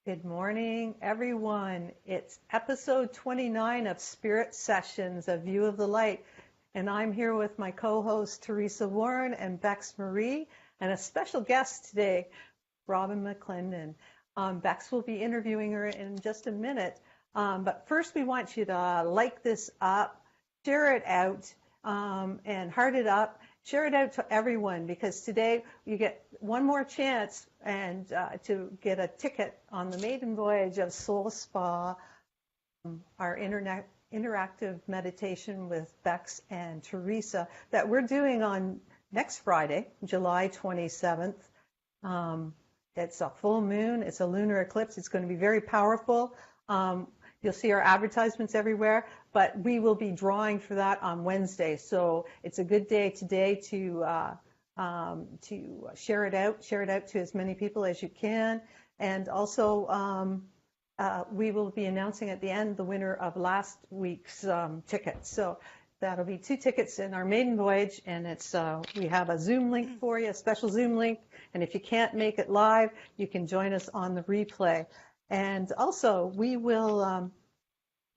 Good morning, everyone. It's episode 29 of Spirit Sessions, A View of the Light. And I'm here with my co-host, Tersea Warren and Bex Marie, and a special guest today, Robyn McCLendon. Bex will be interviewing her in just a minute. But first, we want you to like this up, share it out, and heart it up. Share it out to everyone, because today you get one more chance and to get a ticket on the maiden voyage of Soul Spa, our interactive meditation with Bex and Tersea that we're doing on next Friday, July 27th. It's a full moon. It's a lunar eclipse. It's going to be very powerful. You'll see our advertisements everywhere, but we will be drawing for that on Wednesday. So it's a good day today to share it out to as many people as you can. And also, we will be announcing at the end the winner of last week's tickets. So that'll be 2 tickets in our maiden voyage, and it's we have a Zoom link for you, a special Zoom link. And if you can't make it live, you can join us on the replay. And also, we will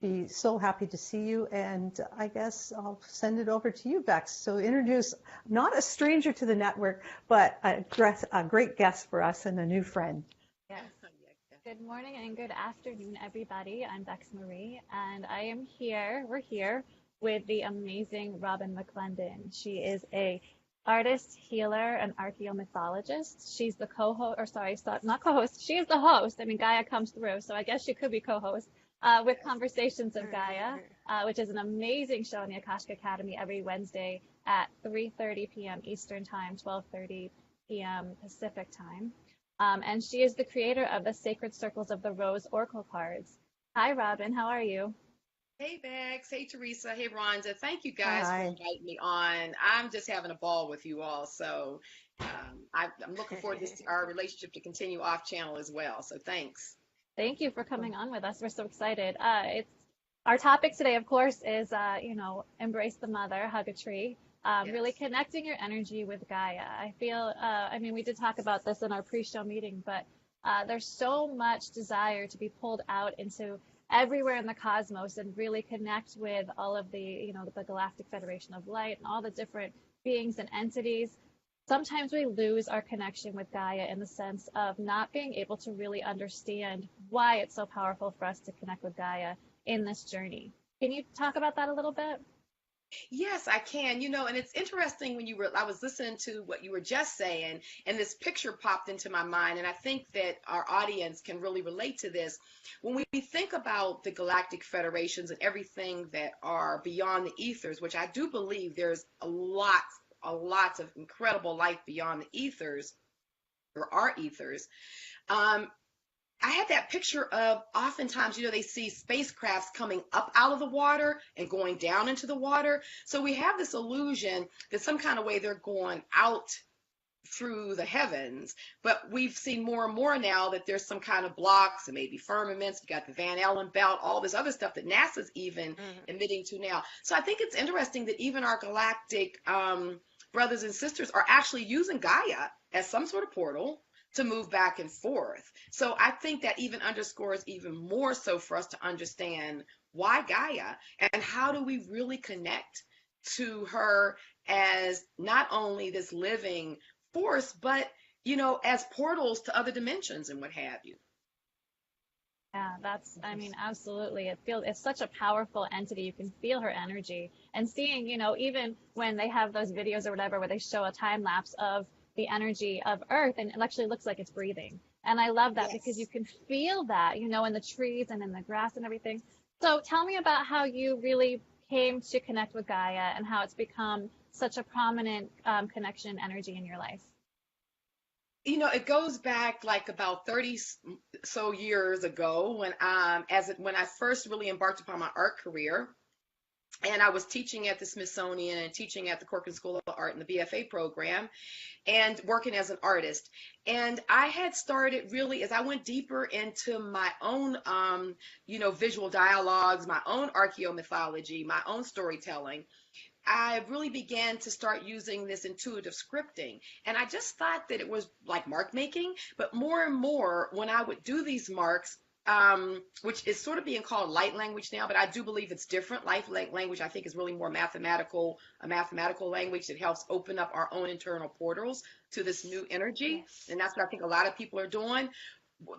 be so happy to see you, and I guess I'll send it over to you, Bex. So introduce not a stranger to the network, but a great guest for us and a new friend. Yes. Good morning and good afternoon, everybody. I'm Bex Marie, and we're here with the amazing Robyn McCLendon. She is a artist, healer, and archeomythologist. She's the not co-host. She is the host. I mean, Gaia comes through, so I guess she could be co-host with Conversations of Gaia, which is an amazing show on the Akashic Academy every Wednesday at 3:30 p.m. Eastern Time, 12:30 p.m. Pacific Time. And she is the creator of the Sacred Circles of the Rose Oracle cards. Hi, Robyn. How are you? Hey, Bex. Hey, Tersea. Hey, Rhonda. Thank you guys for inviting me on. I'm just having a ball with you all. So I'm looking forward to our relationship to continue off channel as well. So thanks. Thank you for coming on with us. We're so excited. Our topic today, of course, is, embrace the mother, hug a tree. Yes. Really connecting your energy with Gaia. I feel, we did talk about this in our pre-show meeting, but there's so much desire to be pulled out into everywhere in the cosmos and really connect with all of the Galactic Federation of Light and all the different beings and entities. Sometimes we lose our connection with Gaia in the sense of not being able to really understand why it's so powerful for us to connect with Gaia in this journey. Can you talk about that a little bit? Yes, I can. And it's interesting I was listening to what you were just saying, and this picture popped into my mind, and I think that our audience can really relate to this. When we think about the Galactic Federations and everything that are beyond the ethers, which I do believe there's a lot of incredible life beyond the ethers, or our ethers. I had that picture of oftentimes, they see spacecrafts coming up out of the water and going down into the water. So we have this illusion that some kind of way they're going out through the heavens, but we've seen more and more now that there's some kind of blocks and maybe firmaments. You got the Van Allen belt, all this other stuff that NASA's even admitting to now. So I think it's interesting that even our galactic brothers and sisters are actually using Gaia as some sort of portal to move back and forth. So I think that even underscores even more so for us to understand why Gaia and how do we really connect to her as not only this living force, but, as portals to other dimensions and what have you. Yeah, absolutely. It's such a powerful entity. You can feel her energy, and seeing, even when they have those videos or whatever, where they show a time lapse of the energy of Earth, and it actually looks like it's breathing. And I love that. Yes. Because you can feel that, in the trees and in the grass and everything. So tell me about how you really came to connect with Gaia and how it's become such a prominent connection energy in your life. It goes back like about 30 so years ago when I first really embarked upon my art career. And I was teaching at the Smithsonian and teaching at the Corcoran School of Art in the BFA program and working as an artist. And I had started really, as I went deeper into my own, visual dialogues, my own archeomythology, my own storytelling, I really began to start using this intuitive scripting. And I just thought that it was like mark making, but more and more when I would do these marks, which is sort of being called light language now, but I do believe it's different. Light language, I think, is really more mathematical, a mathematical language that helps open up our own internal portals to this new energy. Yes. And that's what I think a lot of people are doing.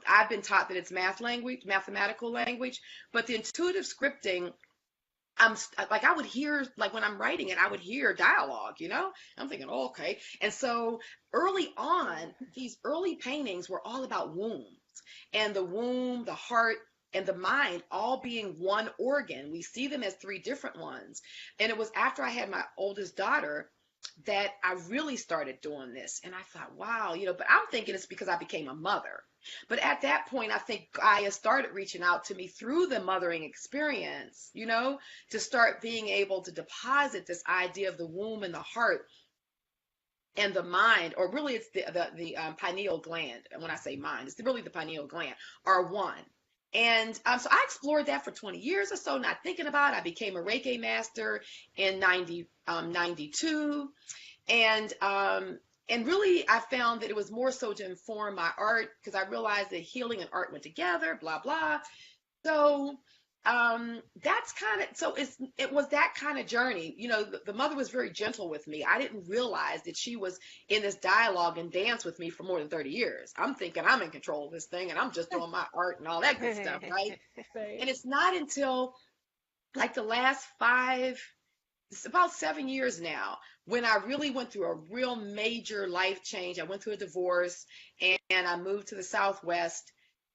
I've been taught that it's math language, mathematical language, but the intuitive scripting, like I would hear, like when I'm writing it, I would hear dialogue, you know. I'm thinking, oh, okay. And so early on, these early paintings were all about wombs, and the womb, the heart, and the mind all being one organ. We see them as three different ones. And it was after I had my oldest daughter that I really started doing this. And I thought, wow, you know, but I'm thinking it's because I became a mother. But at that point, I think Gaia started reaching out to me through the mothering experience, you know, to start being able to deposit this idea of the womb and the heart and the mind, or really it's the pineal gland. And when I say mind, it's really the pineal gland, are one. And so I explored that for 20 years or so, not thinking about it. I became a Reiki master in 92. And really, I found that it was more so to inform my art, because I realized that healing and art went together, blah, blah. So that's kind of, so it was that kind of journey. You know, the mother was very gentle with me. I didn't realize that she was in this dialogue and dance with me for more than 30 years. I'm thinking I'm in control of this thing and I'm just doing my art and all that good stuff, right? Right. And it's not until like the last it's about 7 years now, when I really went through a real major life change. I went through a divorce and I moved to the Southwest,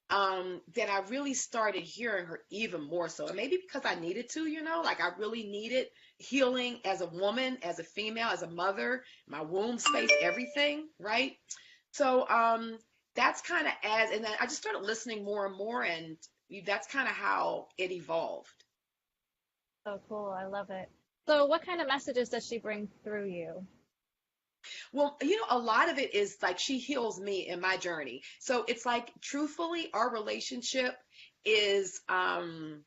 that I really started hearing her even more so. And maybe because I needed to, you know, like I really needed healing as a woman, as a female, as a mother, my womb space, everything, right? So that's kind of and then I just started listening more and more, and that's kind of how it evolved. So cool. I love it. So what kind of messages does she bring through you? Well, you know, a lot of it is like she heals me in my journey. So it's like, truthfully, our relationship is kind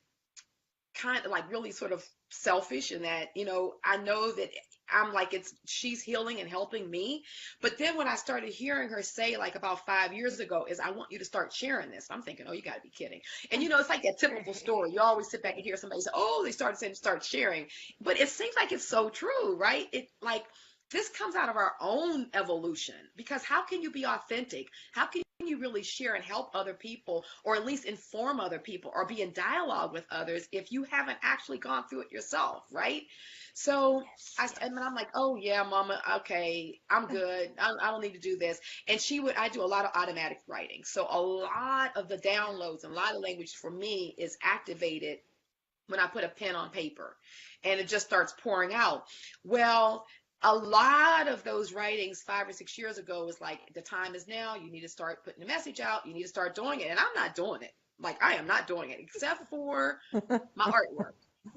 of like really sort of selfish in that, you know, I know that I'm like, she's healing and helping me. But then when I started hearing her say, like about 5 years ago, is I want you to start sharing this. I'm thinking, oh, you got to be kidding. And, you know, it's like that typical story. You always sit back and hear somebody say, oh, they started saying, start sharing. But it seems like it's so true, right? It like, this comes out of our own evolution, because how can you be authentic? How can you really share and help other people, or at least inform other people, or be in dialogue with others, if you haven't actually gone through it yourself, right? So I'm like, oh yeah, mama, okay, I'm good. I don't need to do this. And I do a lot of automatic writing. So a lot of the downloads and a lot of language for me is activated when I put a pen on paper, and it just starts pouring out. Well, a lot of those writings 5 or 6 years ago was like, the time is now. You need to start putting the message out. You need to start doing it. And I'm not doing it. Like, I am not doing it, except for my artwork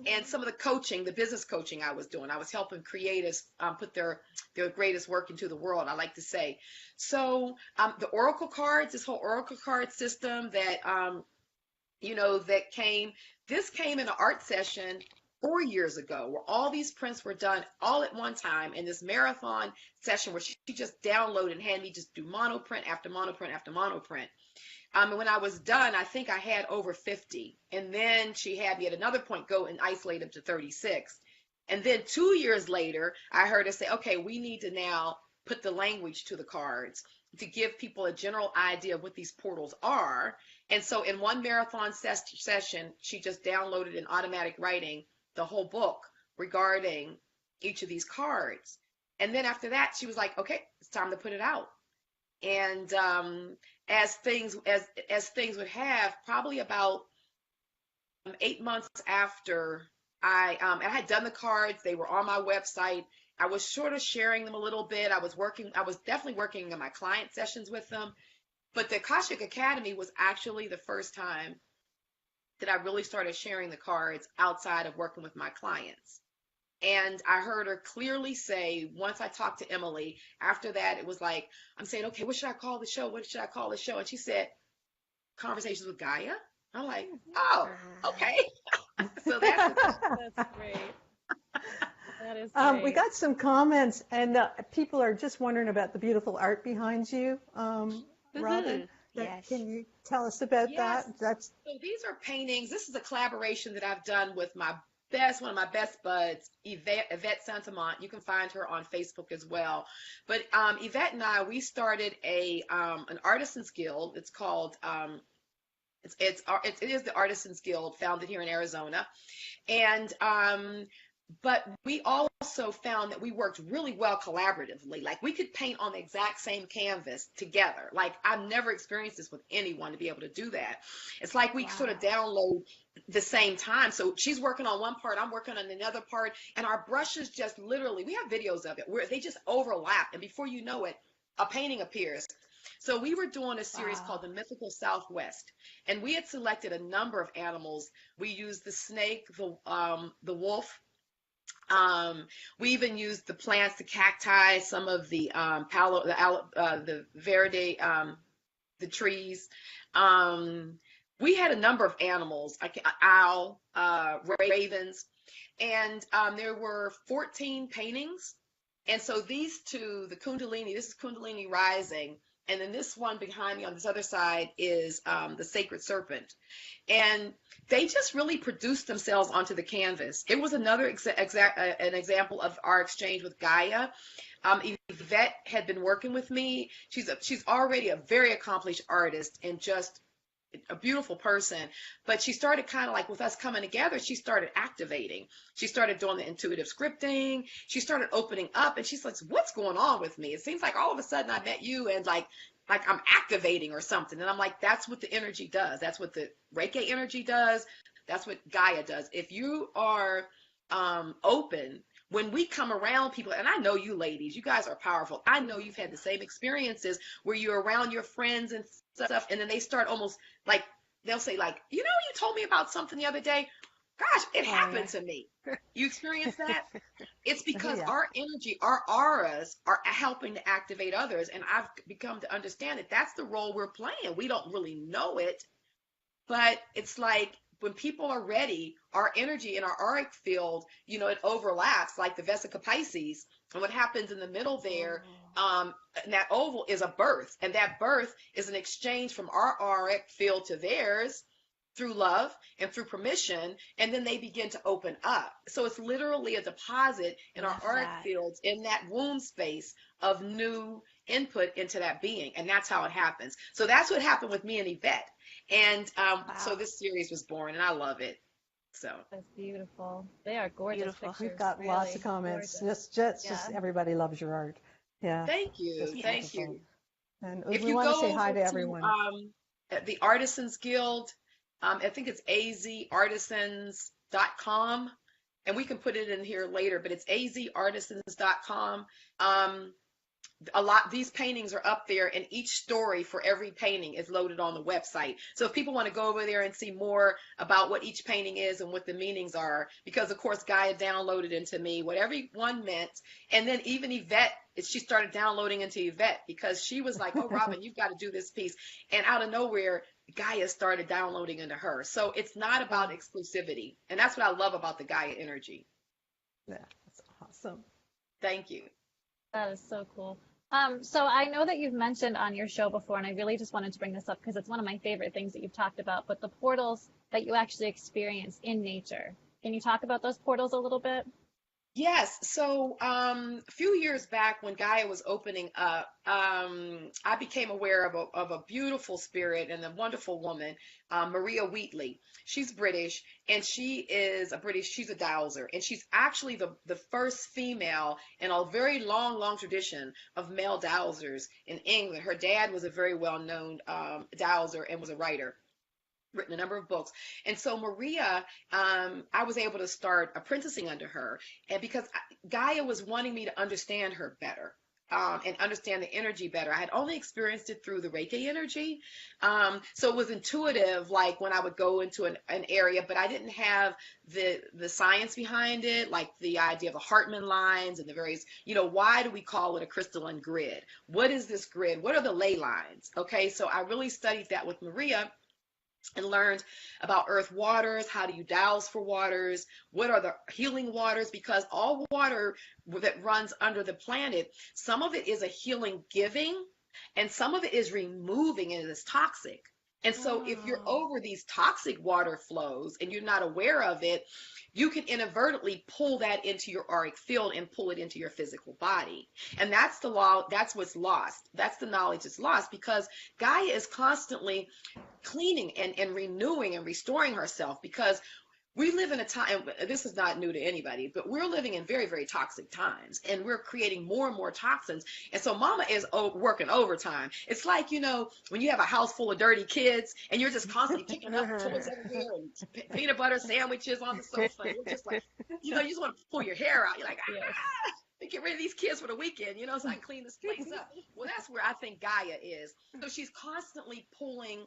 and some of the coaching, the business coaching I was doing. I was helping creatives put their greatest work into the world, I like to say. So the oracle cards, this whole oracle card system that, you know, this came in an art session 4 years ago, where all these prints were done all at one time in this marathon session, where she just downloaded and had me just do monoprint after monoprint after monoprint. And when I was done, I think I had over 50. And then she had me at another point go and isolate them to 36. And then 2 years later, I heard her say, okay, we need to now put the language to the cards to give people a general idea of what these portals are. And so in one marathon session, she just downloaded in automatic writing the whole book regarding each of these cards. And then after that, she was like, okay, it's time to put it out. And as things would have, probably about 8 months after I had done the cards, they were on my website. I was sort of sharing them a little bit. I was definitely working on my client sessions with them. But the Akashic Academy was actually the first time that I really started sharing the cards outside of working with my clients. And I heard her clearly say, once I talked to Emily, after that, it was like, I'm saying, okay, what should I call the show? What should I call the show? And she said, Conversations with Gaia. I'm like, oh, okay. So that's That's great. That is We great. got some comments, and people are just wondering about the beautiful art behind you, Robyn. Yes. Can you tell us about Yes. that? That's So these are paintings. This is a collaboration that I've done with one of my best buds, Yvette Santamont. You can find her on Facebook as well. But Yvette and I, we started an Artisans Guild. It's called it is the Artisans Guild, founded here in Arizona, and but we also found that we worked really well collaboratively. Like we could paint on the exact same canvas together. Like I've never experienced this with anyone to be able to do that. It's like we sort of download the same time. So she's working on one part, I'm working on another part, and our brushes just literally, we have videos of it where they just overlap, and before you know it, a painting appears. So we were doing a series called The Mythical Southwest, and we had selected a number of animals. We used the snake, the wolf. We even used the plants, the cacti, some of the the verde, the trees. We had a number of animals, like owl, ravens, and there were 14 paintings. And so these two, the Kundalini, this is Kundalini rising, and then this one behind me on this other side is the sacred serpent. And they just really produced themselves onto the canvas. It was another an example of our exchange with Gaia. Yvette had been working with me. She's already a very accomplished artist and just a beautiful person, but she started kind of like with us coming together, she started activating. She started doing the intuitive scripting. She started opening up, and she's like, what's going on with me? It seems like all of a sudden I met you and like I'm activating or something. And I'm like, that's what the energy does. That's what the Reiki energy does. That's what Gaia does. If you are open, when we come around people, and I know you ladies, you guys are powerful. I know you've had the same experiences where you're around your friends and stuff, and then they start almost like, they'll say like, you told me about something the other day. Gosh, it happened to me. You experienced that? It's because our energy, our auras are helping to activate others. And I've become to understand that that's the role we're playing. We don't really know it, but it's like, when people are ready, our energy in our auric field, it overlaps like the Vesica Pisces. And what happens in the middle there, and that oval is a birth. And that birth is an exchange from our auric field to theirs through love and through permission. And then they begin to open up. So it's literally a deposit in our auric fields in that womb space of new input into that being. And that's how it happens. So that's what happened with me and Yvette. And so this series was born, and I love it. So that's beautiful. They are gorgeous pictures. We've got really lots of comments. Just everybody loves your art. Yeah. Thank you. Thank you. And if we you want go to say hi to everyone. At the Artisans Guild, I think it's azartisans.com, and we can put it in here later, but it's azartisans.com. These paintings are up there, and each story for every painting is loaded on the website. So if people want to go over there and see more about what each painting is and what the meanings are, because of course Gaia downloaded into me what every one meant. And then even Yvette, she started downloading into Yvette because she was like, oh, Robyn, you've got to do this piece. And out of nowhere, Gaia started downloading into her. So it's not about exclusivity. And that's what I love about the Gaia energy. Yeah, that's awesome. Thank you. That is so cool. So I know that you've mentioned on your show before, and I really just wanted to bring this up because it's one of my favorite things that you've talked about, but the portals that you actually experience in nature. Can you talk about those portals a little bit? Yes. So a few years back when Gaia was opening up, I became aware of a beautiful spirit and a wonderful woman, Maria Wheatley. She's British, and she's a dowser, and she's actually the first female in a very long tradition of male dowsers in England. Her dad was a very well-known dowser and was a writer. Written a number of books. And so Maria, I was able to start apprenticing under her, and because Gaia was wanting me to understand her better and understand the energy better. I had only experienced it through the Reiki energy. So it was intuitive, like when I would go into an area, but I didn't have the science behind it, like the idea of the Hartman lines and the various, why do we call it a crystalline grid? What is this grid? What are the ley lines? Okay, so I really studied that with Maria. and learned about earth waters. How do you dowse for waters? What are the healing waters? Because all water that runs under the planet, some of it is a healing giving and some of it is removing and it is toxic. And so if you're Oh. over these toxic water flows and you're not aware of it, you can inadvertently pull that into your auric field and pull it into your physical body. And that's the law. That's what's lost. That's the knowledge that's lost, because Gaia is constantly cleaning and renewing and restoring herself, because we live in a time, this is not new to anybody, but we're living in very, very toxic times, and we're creating more and more toxins. And so mama is working overtime. It's like, when you have a house full of dirty kids and you're just constantly picking up toys everywhere and peanut butter sandwiches on the sofa. And you're just like, you just want to pull your hair out. You're like, get rid of these kids for the weekend, so I can clean this place up. Well, that's where I think Gaia is. So she's constantly pulling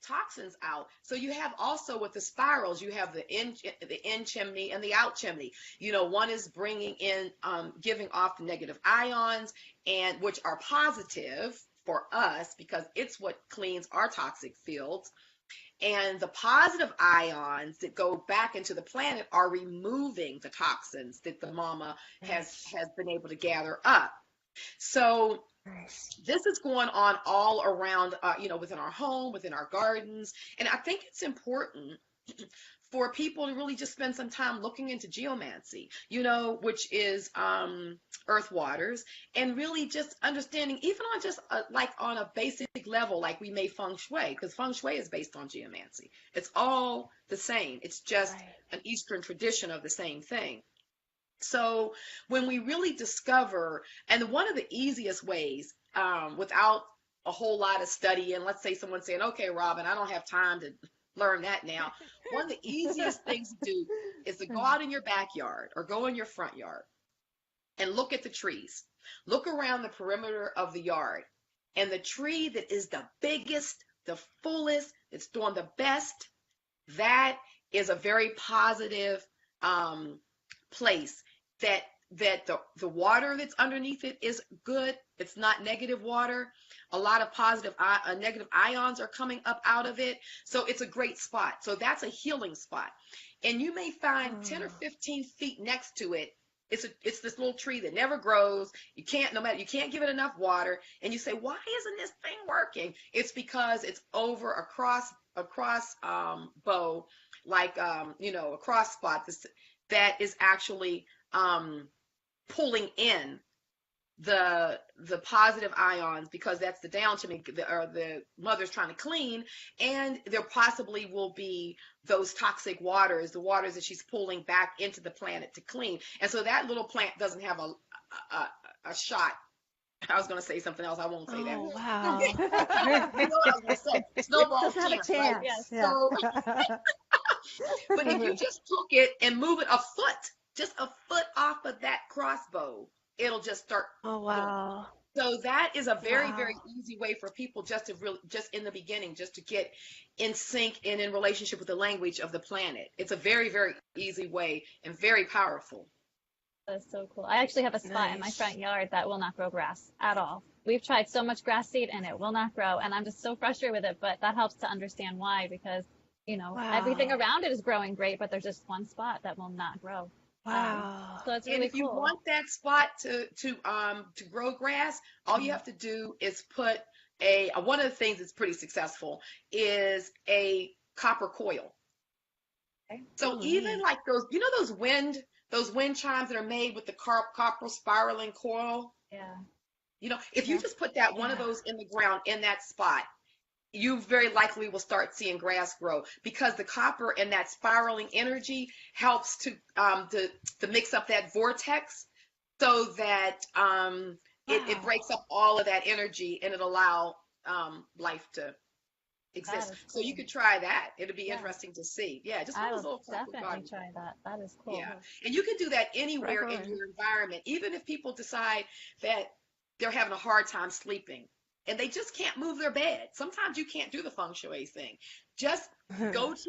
toxins out. So you have also with the spirals, you have the in chimney and the out chimney. One is bringing in, giving off the negative ions, and which are positive for us because it's what cleans our toxic fields. And the positive ions that go back into the planet are removing the toxins that the mama has been able to gather up. So this is going on all around, within our home, within our gardens. And I think it's important for people to really just spend some time looking into geomancy, which is earth waters, and really just understanding, even on just on a basic level, like we made feng shui, because feng shui is based on geomancy. It's all the same. It's just an Eastern tradition of the same thing. So when we really discover, and one of the easiest ways, without a whole lot of study, and let's say someone's saying, okay, Robyn, I don't have time to learn that now. One of the easiest things to do is to go out in your backyard or go in your front yard and look at the trees. Look around the perimeter of the yard, and the tree that is the biggest, the fullest, it's doing the best, that is a very positive place. That the water that's underneath it is good. It's not negative water. A lot of negative ions are coming up out of it. So it's a great spot. So that's a healing spot. And you may find 10 or 15 feet next to it, it's this little tree that never grows. You can't give it enough water. And you say, why isn't this thing working? It's because it's over a cross bow, like, a cross spot that is actually pulling in the positive ions, because that's the down chimney, or the mother's trying to clean, and there possibly will be those toxic waters, the waters that she's pulling back into the planet to clean. And so that little plant doesn't have a shot. I was going to say something else. I won't say that. Oh, wow. You know what I was going to say? Snowball Doesn't have a chance, chance. right? Yes. Yeah. So, but if you just took it and move it just a foot off of that crossbow, it'll just start. Oh, wow. So that is a very, Wow. very easy way for people just in the beginning, just to get in sync and in relationship with the language of the planet. It's a very, very easy way and very powerful. That's so cool. I actually have a spot in my Nice. front yard that will not grow grass at all. We've tried so much grass seed and it will not grow. And I'm just so frustrated with it, but that helps to understand why, because, everything Wow. around it is growing great, but there's just one spot that will not grow. Wow. So it's And really if you cool. want that spot to grow grass, all you have to do is put one of the things that's pretty successful is a copper coil. Okay. So even like those those wind chimes that are made with the copper spiraling coil, Yeah. if you just put one of those in the ground in that spot, you very likely will start seeing grass grow, because the copper and that spiraling energy helps to mix up that vortex, so that it breaks up all of that energy and it allow life to exist. That is So you cool. could try that. It'll be Yeah. interesting to see. Yeah, just I one of those will little copper definitely gardens. try that. That is cool. Yeah, and you can do that anywhere in Right. your environment, even if people decide that they're having a hard time sleeping and they just can't move their bed. Sometimes you can't do the feng shui thing. Just go to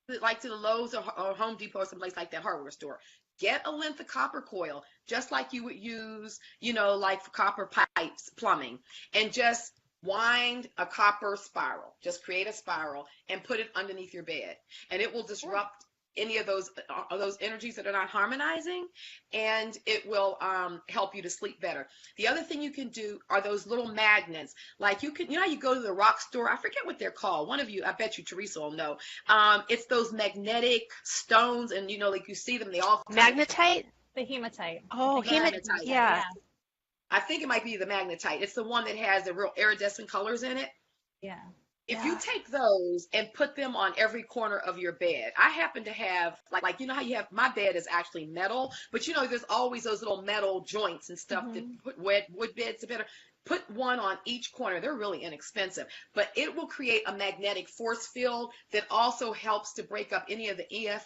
to the Lowe's or Home Depot or someplace like that, hardware store. Get a length of copper coil, just like you would use, like for copper pipes, plumbing, and just wind a copper spiral. Just create a spiral and put it underneath your bed, and it will disrupt any of those energies that are not harmonizing, and it will help you to sleep better. The other thing you can do are those little magnets. Like you know, you go to the rock store. I forget what they're called. One of you, I bet you Teresa will know. It's those magnetic stones, and like you see them. They all magnetite. The hematite. Oh, hematite. Yeah. I think it might be the magnetite. It's the one that has the real iridescent colors in it. Yeah. If you take those and put them on every corner of your bed, I happen to have, like how you have, my bed is actually metal, but there's always those little metal joints and stuff that put wood beds better. Put one on each corner. They're really inexpensive, but it will create a magnetic force field that also helps to break up any of the EMF,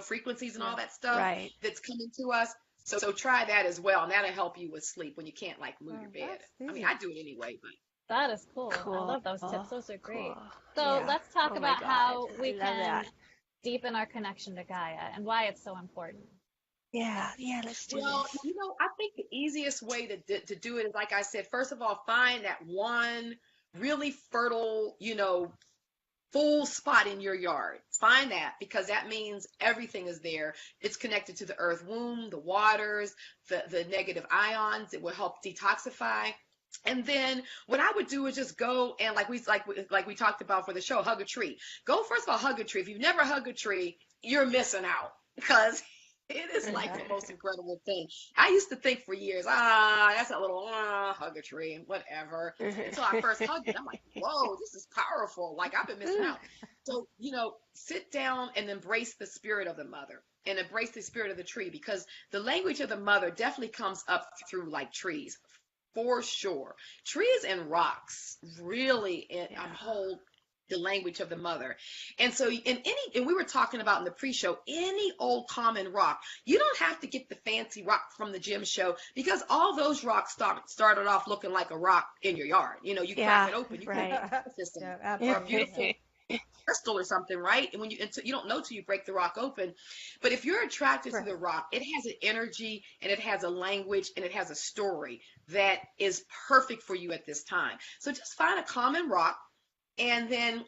frequencies and all that stuff that's coming to us. So try that as well, and that'll help you with sleep when you can't move your bed. I mean, I do it anyway, but. That is cool. I love those tips. Those are great. Cool. So let's talk about how we can that. deepen our connection to Gaia and why it's so important. Yeah, let's do Well, this. I think the easiest way to do it is, like I said, first of all, find that one really fertile, full spot in your yard. Find that, because that means everything is there. It's connected to the earth womb, the waters, the negative ions. It will help detoxify. And then what I would do is just go and like we talked about for the show, hug a tree. Go first of all, hug a tree. If you've never hugged a tree, you're missing out, because it is like the most incredible thing. I used to think for years, that's a little hug a tree, whatever. Until I first hugged it, I'm like, whoa, this is powerful. Like, I've been missing out. So, sit down and embrace the spirit of the mother and embrace the spirit of the tree, because the language of the mother definitely comes up through like trees. For sure. Trees and rocks really hold the language of the mother. And so and we were talking about in the pre-show, any old common rock, you don't have to get the fancy rock from the gym show, because all those rocks started off looking like a rock in your yard. You crack it open, you can put a system or a beautiful crystal or something, right? And you don't know till you break the rock open. But if you're attracted to the rock, it has an energy, and it has a language, and it has a story that is perfect for you at this time. So just find a common rock, and then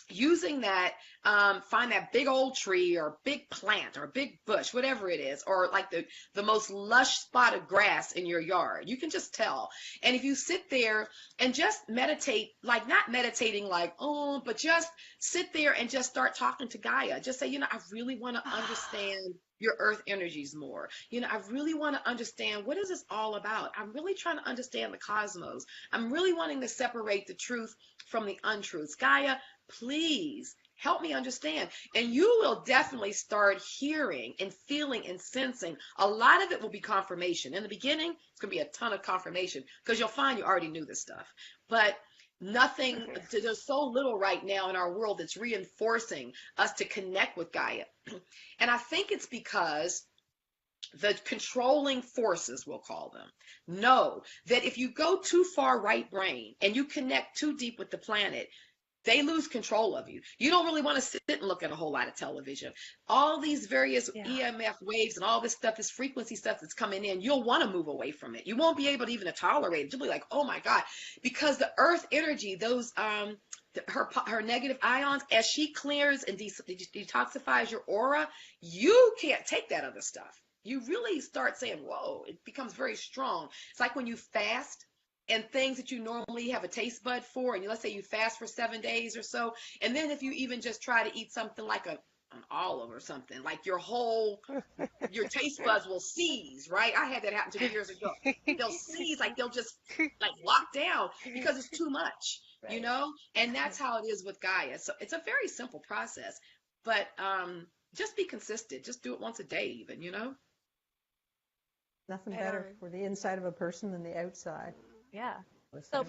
using that, find that big old tree or big plant or big bush, whatever it is, or like the most lush spot of grass in your yard. You can just tell. And if you sit there and just meditate, like not meditating like, but just sit there and just start talking to Gaia. Just say, I really want to understand your earth energies more. I really want to understand, what is this all about? I'm really trying to understand the cosmos. I'm really wanting to separate the truth from the untruths. Gaia, please help me understand. And you will definitely start hearing and feeling and sensing. A lot of it will be confirmation. In the beginning, it's going to be a ton of confirmation, because you'll find you already knew this stuff. But nothing, there's so little right now in our world that's reinforcing us to connect with Gaia. And I think it's because the controlling forces, we'll call them, know that if you go too far right brain and you connect too deep with the planet, they lose control of you. You don't really want to sit and look at a whole lot of television. All these various EMF waves and all this stuff, this frequency stuff that's coming in, you'll want to move away from it. You won't be able to even tolerate it. You'll be like, oh my God, because the earth energy, those her negative ions, as she clears and detoxifies your aura, you can't take that other stuff. You really start saying, whoa, it becomes very strong. It's like when you fast, and things that you normally have a taste bud for, and let's say you fast for 7 days or so, and then if you even just try to eat something like an olive or something, like your taste buds will seize, right? I had that happen to me years ago. They'll seize, like they'll just like lock down, because it's too much, and that's how it is with Gaia. So it's a very simple process, but just be consistent. Just do it once a day even, Nothing better for the inside of a person than the outside. Yeah. So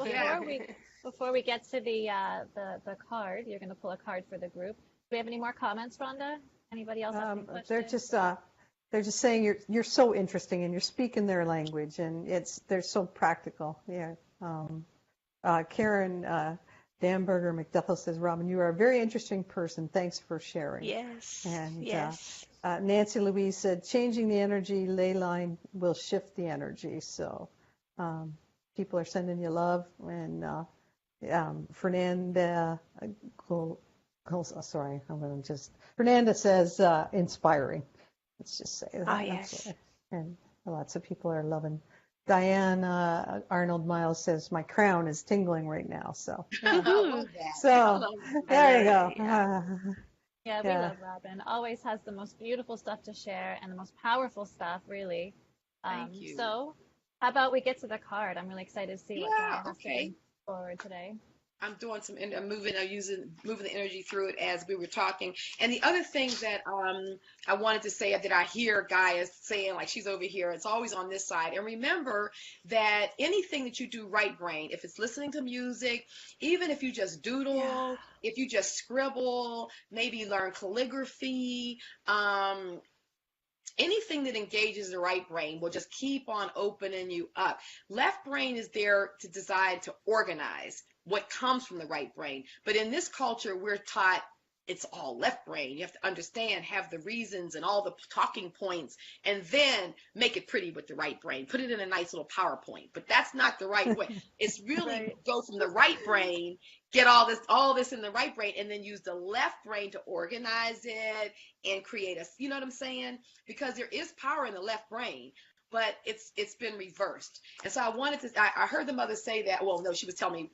before we get to the card, you're going to pull a card for the group. Do we have any more comments, Rhonda? Anybody else have any questions? They're just saying you're so interesting, and you're speaking their language, and they're so practical. Yeah. Karen Damberger McDuffel says, Robyn, you are a very interesting person. Thanks for sharing. Yes. And Nancy Louise said, changing the energy ley line will shift the energy. So. people are sending you love. And Fernanda, Fernanda says inspiring. Let's just say that. Oh, yes. And lots of people are loving. Diane Arnold Miles says, my crown is tingling right now. So, I love that. so there you go. Yeah, we love Robyn. Always has the most beautiful stuff to share and the most powerful stuff, really. Thank you. So, how about we get to the card? I'm really excited to see what Gaia has to okay. bring forward today. I'm doing I'm moving the energy through it as we were talking. And the other thing that I wanted to say that I hear Gaia saying, like she's over here, it's always on this side. And remember that anything that you do right brain, if it's listening to music, even if you just doodle, if you just scribble, maybe learn calligraphy, anything that engages the right brain will just keep on opening you up. Left brain is there to decide to organize what comes from the right brain. But in this culture, we're taught it's all left brain. You have to understand, have the reasons and all the talking points, and then make it pretty with the right brain. Put it in a nice little PowerPoint. But that's not the right way. It's really go from the right brain, get all this in the right brain, and then use the left brain to organize it and create you know what I'm saying? Because there is power in the left brain, but it's been reversed. And so I heard the mother say that, well, no, she was telling me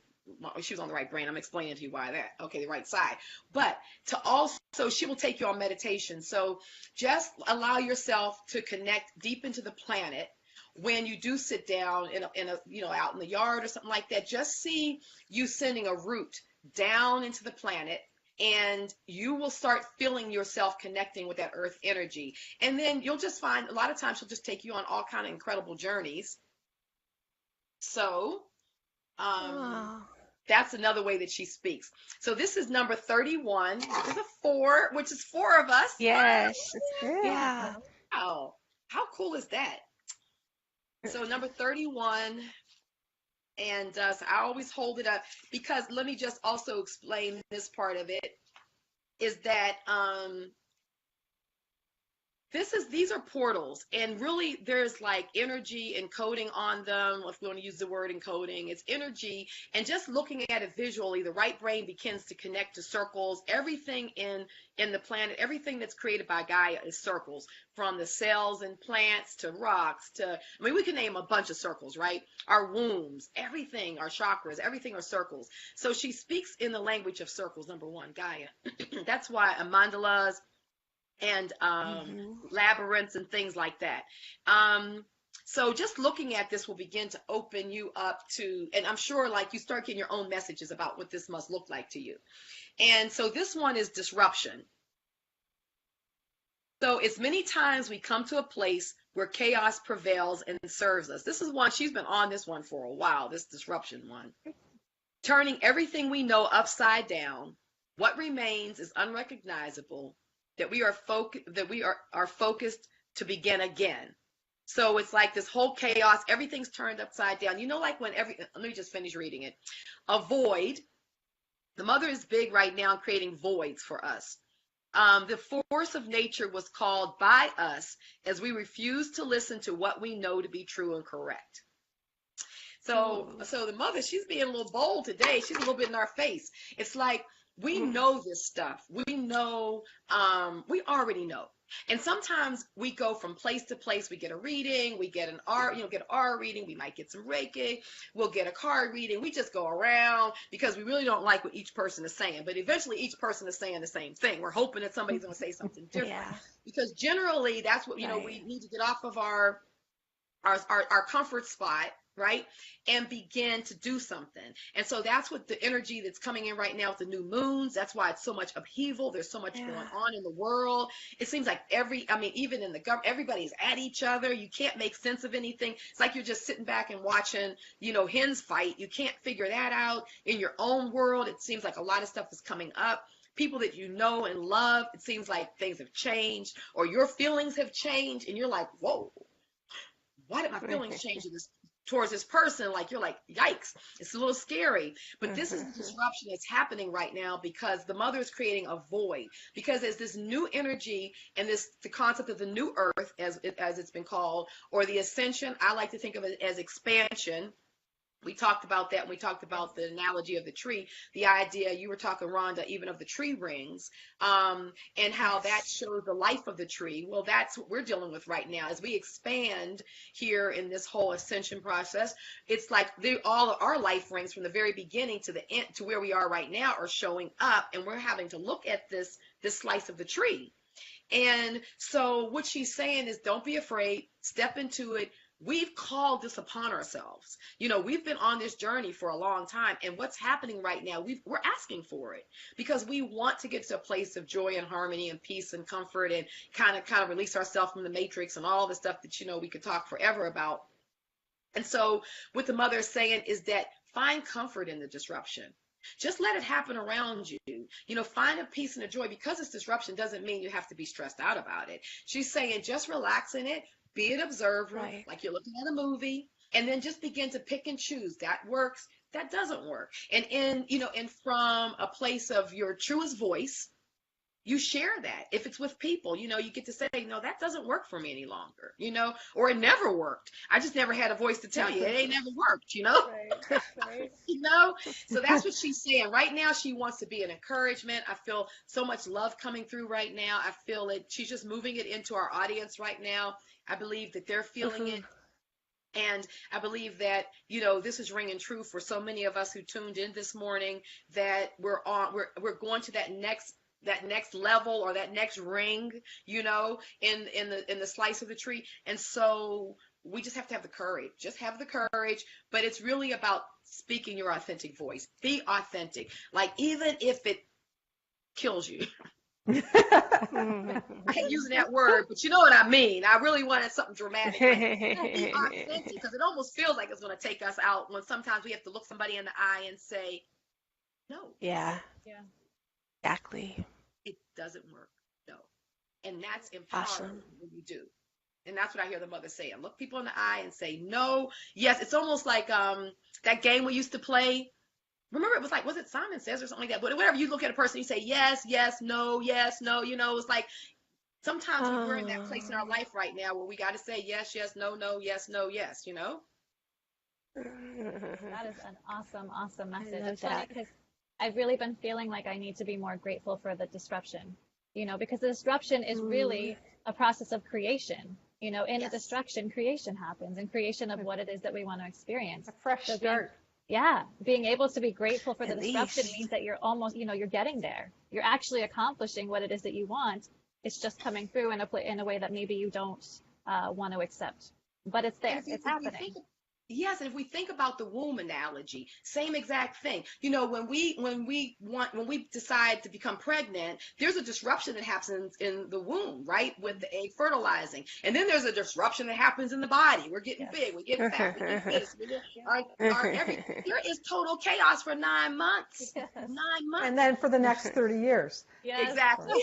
she was on the right brain. I'm explaining to you why that. Okay, the right side. But to also, she will take you on meditation. So just allow yourself to connect deep into the planet. When you do sit down in a out in the yard or something like that, just see you sending a root down into the planet, and you will start feeling yourself connecting with that earth energy. And then you'll just find a lot of times she'll just take you on all kind of incredible journeys. So that's another way that she speaks. So this is number 31, which is a 4, which is 4 of us. Yes. Yeah. Wow. How cool is that? So number 31, and so I always hold it up because let me just also explain this part of it, is that these are portals, and really there's like energy encoding on them. If we want to use the word encoding, it's energy. And just looking at it visually, the right brain begins to connect to circles. Everything in the planet, everything that's created by Gaia is circles, from the cells and plants to rocks to, I mean, we can name a bunch of circles, right? Our wombs, everything, our chakras, everything are circles. So she speaks in the language of circles, number 1, Gaia. That's why mandalas and labyrinths and things like that. So just looking at this will begin to open you up to, and I'm sure like you start getting your own messages about what this must look like to you. And so this one is disruption. So it's many times we come to a place where chaos prevails and serves us. This is one, she's been on this one for a while, this disruption one. Turning everything we know upside down. What remains is unrecognizable. That we are focused to begin again. So it's like this whole chaos, everything's turned upside down. You know, like when let me just finish reading it. A void. The mother is big right now in creating voids for us. The force of nature was called by us as we refuse to listen to what we know to be true and correct. So the mother, she's being a little bold today. She's a little bit in our face. It's like, we know this stuff. We know, we already know. And sometimes we go from place to place. We get a reading, we get an R reading, we might get some Reiki, we'll get a card reading. We just go around because we really don't like what each person is saying. But eventually each person is saying the same thing. We're hoping that somebody's going to say something different. Yeah. Because generally that's what, we need to get off of our comfort spot, right? And begin to do something. And so that's what the energy that's coming in right now with the new moons. That's why it's so much upheaval. There's so much going on in the world. It seems like even in the government, everybody's at each other. You can't make sense of anything. It's like you're just sitting back and watching, hens fight. You can't figure that out in your own world. It seems like a lot of stuff is coming up. People that you know and love, it seems like things have changed or your feelings have changed. And you're like, whoa, why did my feelings change towards this person? Like, you're like, yikes, it's a little scary. But this is the disruption that's happening right now because the mother is creating a void, because there's this new energy and the concept of the new earth, as it's been called, or the ascension. I like to think of it as expansion. We talked about that when we talked about the analogy of the tree, the idea, you were talking, Rhonda, even of the tree rings, and how that shows the life of the tree. Well, that's what we're dealing with right now. As we expand here in this whole ascension process, it's like all of our life rings from the very beginning to the end, to where we are right now, are showing up, and we're having to look at this slice of the tree. And so what she's saying is, don't be afraid, step into it. We've called this upon ourselves. We've been on this journey for a long time, and what's happening right now, we're asking for it because we want to get to a place of joy and harmony and peace and comfort, and kind of release ourselves from the matrix and all the stuff that we could talk forever about. And so what the mother is saying is that find comfort in the disruption. Just let it happen around you. Find a peace and a joy. Because it's disruption doesn't mean you have to be stressed out about it. She's saying just relax in it. Be an observer, right, like you're looking at a movie, and then just begin to pick and choose. That works, that doesn't work. And from a place of your truest voice, you share that. If it's with people, you get to say, no, that doesn't work for me any longer, or it never worked. I just never had a voice to tell you it ain't never worked, Right. So that's what she's saying. Right now, she wants to be an encouragement. I feel so much love coming through right now. I feel it. She's just moving it into our audience right now. I believe that they're feeling it. And I believe that, this is ringing true for so many of us who tuned in this morning, that we're going to that next level, or that next ring, in the slice of the tree. And so we just have to have the courage. Just have the courage. But it's really about speaking your authentic voice. Be authentic. Like, even if it kills you. I hate using that word, but you know what I mean. I really wanted something dramatic. Be authentic, because it almost feels like it's going to take us out, when sometimes we have to look somebody in the eye and say, no. Yeah. Exactly. It doesn't work. No. And that's empowering. Awesome. When you do. And that's what I hear the mother saying. Look people in the eye and say no. Yes, it's almost like that game we used to play. Remember, it was like, was it Simon Says or something like that? But whenever you look at a person, you say yes, yes, no, yes, no. It's like sometimes we're in that place in our life right now where we got to say yes, yes, no, no, yes, no, yes, That is an awesome message. It's funny because I've really been feeling like I need to be more grateful for the disruption, because the disruption is really a process of creation. In a destruction, creation happens, and creation of what it is that we want to experience. A fresh start. Being able to be grateful for the disruption means that you're almost, you're getting there. You're actually accomplishing what it is that you want. It's just coming through in a way that maybe you don't want to accept. But it's there. It's happening. Yes, and if we think about the womb analogy, same exact thing. When we decide to become pregnant, there's a disruption that happens in the womb, right, with the egg fertilizing, and then there's a disruption that happens in the body. We're getting big, we're getting fat, we're getting this, there is total chaos for 9 months. 9 months, and then for the next 30 years. Yes. Exactly.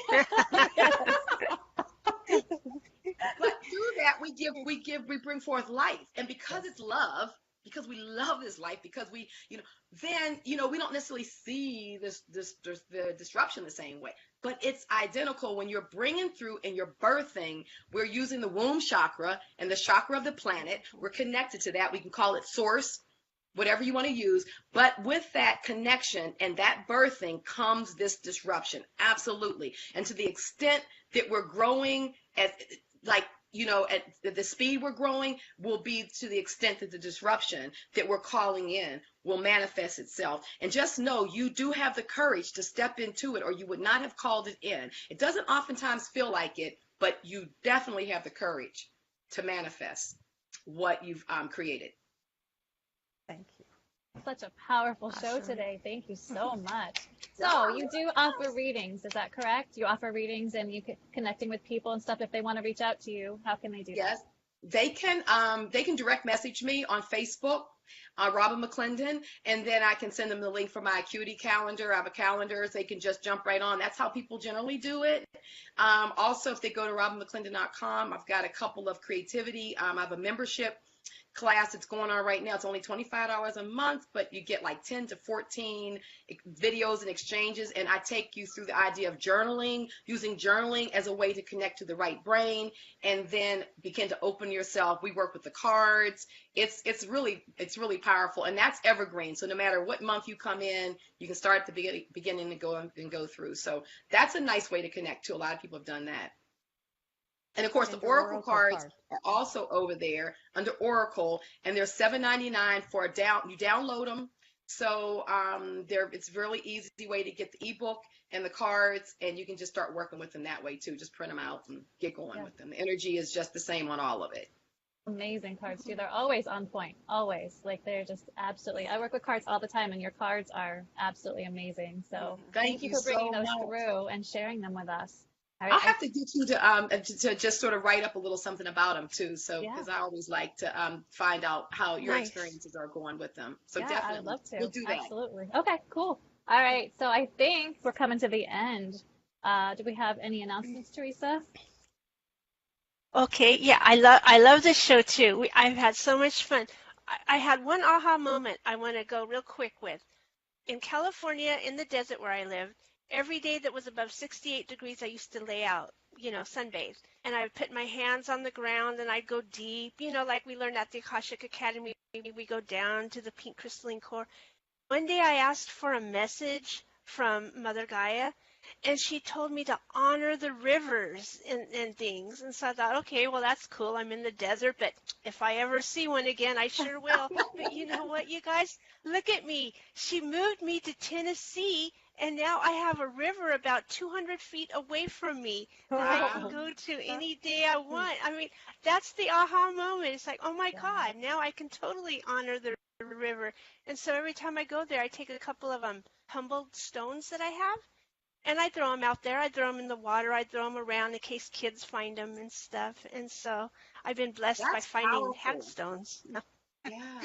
But through that, we bring forth life. And because it's love, because we love this life, because we don't necessarily see the disruption the same way. But it's identical when you're bringing through and you're birthing. We're using the womb chakra and the chakra of the planet. We're connected to that. We can call it source, whatever you want to use. But with that connection and that birthing comes this disruption. Absolutely. And to the extent that we're growing at the speed we're growing will be to the extent that the disruption that we're calling in will manifest itself. And just know you do have the courage to step into it, or you would not have called it in. It doesn't oftentimes feel like it, but you definitely have the courage to manifest what you've created. Thank you. Such a powerful show today. Thank you so much. So you do offer readings, is that correct? You offer readings, and you connecting with people and stuff. If they want to reach out to you, how can they do that? Yes, they can direct message me on Facebook, Robyn McClendon, and then I can send them the link for my Acuity calendar. I have a calendar, so they can just jump right on. That's how people generally do it. Also, if they go to robynmcclendon.com, I've got a couple of creativity. I have a membership class that's going on right now. It's only $25 a month, but you get like 10 to 14 videos and exchanges. And I take you through the idea of journaling, using journaling as a way to connect to the right brain, and then begin to open yourself. We work with the cards. It's really powerful, and that's evergreen. So no matter what month you come in, you can start at the beginning and go through. So that's a nice way to connect too. A lot of people have done that. And of course, the Oracle cards are also over there under Oracle, and they're $7.99 for you download them. So it's a really easy way to get the ebook and the cards, and you can just start working with them that way too. Just print them out and get going with them. The energy is just the same on all of it. Amazing cards too. They're always on point, always. Like they're just absolutely. I work with cards all the time, and your cards are absolutely amazing. So thank you for bringing those through and sharing them with us. I'll have to get you to just sort of write up a little something about them too. So because I always like to find out how your experiences are going with them. So definitely, I'd love to. We'll do that. Absolutely. Okay, cool. All right. So I think we're coming to the end. Do we have any announcements, Teresa? Okay, yeah, I love this show too. I've had so much fun. I had one aha moment I want to go real quick with. In California, in the desert where I lived, every day that was above 68 degrees, I used to lay out, sunbathe. And I would put my hands on the ground and I'd go deep, like we learned at the Akashic Academy. We go down to the pink crystalline core. One day I asked for a message from Mother Gaia, and she told me to honor the rivers and things. And so I thought, okay, well, that's cool. I'm in the desert, but if I ever see one again, I sure will. But you know what, you guys? Look at me. She moved me to Tennessee, and now I have a river about 200 feet away from me that I can go to any day I want. I mean, that's the aha moment. It's like, oh, my God, now I can totally honor the river. And so every time I go there, I take a couple of humbled stones that I have, and I throw them out there. I throw them in the water. I throw them around in case kids find them and stuff. And so I've been blessed by finding hagstones. Yeah.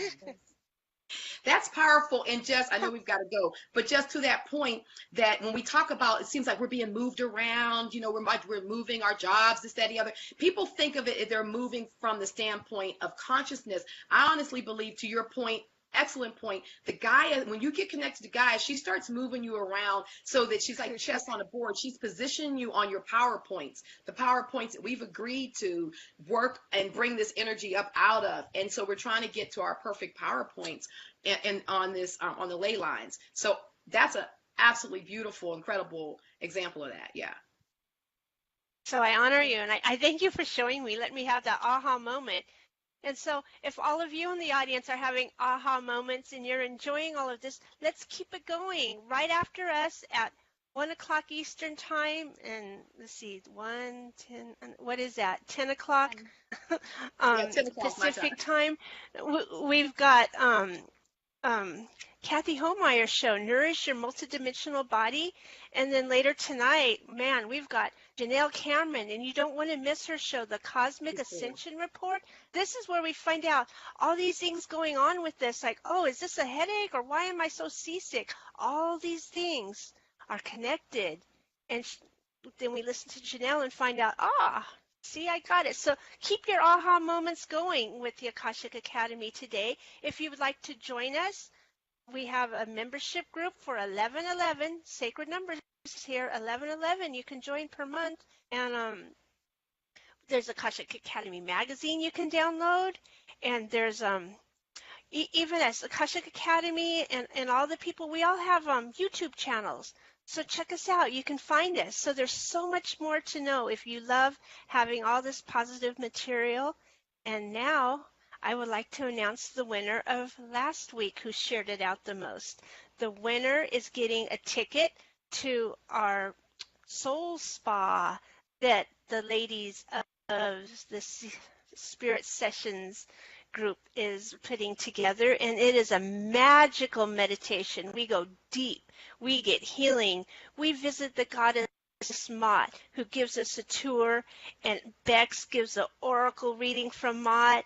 That's powerful. And I know we've got to go, but just to that point, that when we talk about, it seems like we're being moved around, we're moving our jobs, this, that, the other. People think of it if they're moving from the standpoint of consciousness. I honestly believe, to your point, excellent point, the Gaia, when you get connected to Gaia, she starts moving you around so that she's like chess on a board. She's positioning you on your PowerPoints, the PowerPoints that we've agreed to work and bring this energy up out of. And so we're trying to get to our perfect PowerPoints and on the ley lines. So that's an absolutely beautiful, incredible example of that. Yeah. So I honor you, and I thank you for showing me. Let me have that aha moment. And so if all of you in the audience are having aha moments and you're enjoying all of this, let's keep it going right after us at 1 o'clock Eastern time. And let's see, 10 o'clock 10 o'clock Pacific time. We've got Kathy Homeyer's show, Nourish Your Multidimensional Body. And then later tonight, man, we've got Janelle Cameron, and you don't want to miss her show, The Cosmic Ascension Report. This is where we find out all these things going on with this, like, oh, is this a headache, or why am I so seasick? All these things are connected. And then we listen to Janelle and find out, see, I got it. So keep your aha moments going with the Akashic Academy today. If you would like to join us, we have a membership group for 1111, sacred numbers here, 1111. You can join per month. And there's Akashic Academy magazine you can download. And there's even as Akashic Academy and all the people, we all have YouTube channels. So check us out. You can find us. So there's so much more to know if you love having all this positive material. And now I would like to announce the winner of last week who shared it out the most. The winner is getting a ticket to our soul spa that the ladies of the Spirit Sessions group is putting together, and it is a magical meditation. We go deep. We get healing. We visit the goddess Mott, who gives us a tour, and Bex gives an oracle reading from Mott.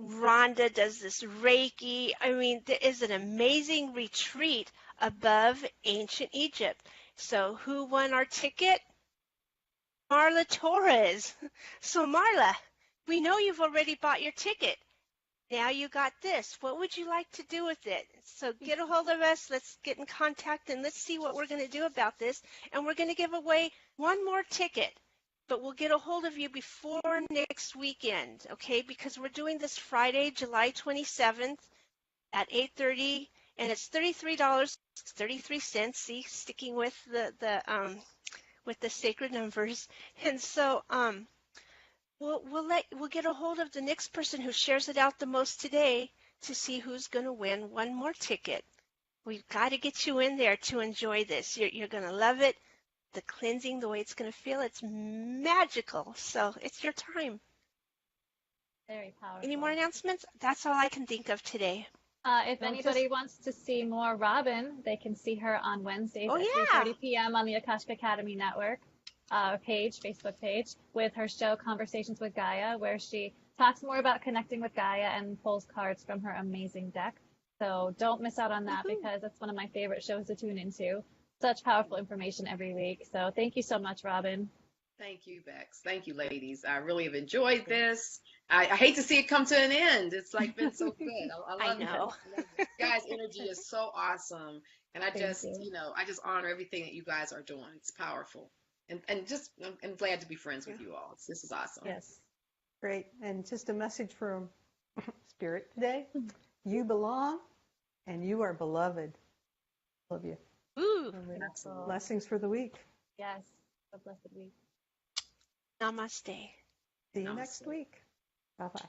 Rhonda does this Reiki. I mean, there is an amazing retreat above ancient Egypt. So who won our ticket? Marla Torres. So Marla, we know you've already bought your ticket. Now you got this. What would you like to do with it? So get a hold of us. Let's get in contact and let's see what we're going to do about this. And we're going to give away one more ticket, but we'll get a hold of you before next weekend, okay? Because we're doing this Friday, July 27th at 8:30, and it's $33.33. See, sticking with the sacred numbers. And so we'll get a hold of the next person who shares it out the most today to see who's going to win one more ticket. We've got to get you in there to enjoy this. You're going to love it. The cleansing, the way it's going to feel, it's magical. So it's your time. Very powerful. Any more announcements? That's all I can think of today. If anybody wants to see more Robyn, they can see her on Wednesdays at 3:30 p.m. on the Akashic Academy Network Facebook page, with her show Conversations with Gaia, where she talks more about connecting with Gaia and pulls cards from her amazing deck. So don't miss out on that, because that's one of my favorite shows to tune into. Such powerful information every week. So thank you so much, Robyn. Thank you, Bex. Thank you, ladies. I really have enjoyed this. I hate to see it come to an end. It's like been so good. I love know. it. Guys' energy is so awesome. And I just honor everything that you guys are doing. It's powerful. And just, I'm glad to be friends with you all. This is awesome. Yes. Great. And just a message from Spirit today. You belong and you are beloved. Love you. Ooh. Blessings for the week. Yes. A blessed week. Namaste. See you next week. Bye-bye.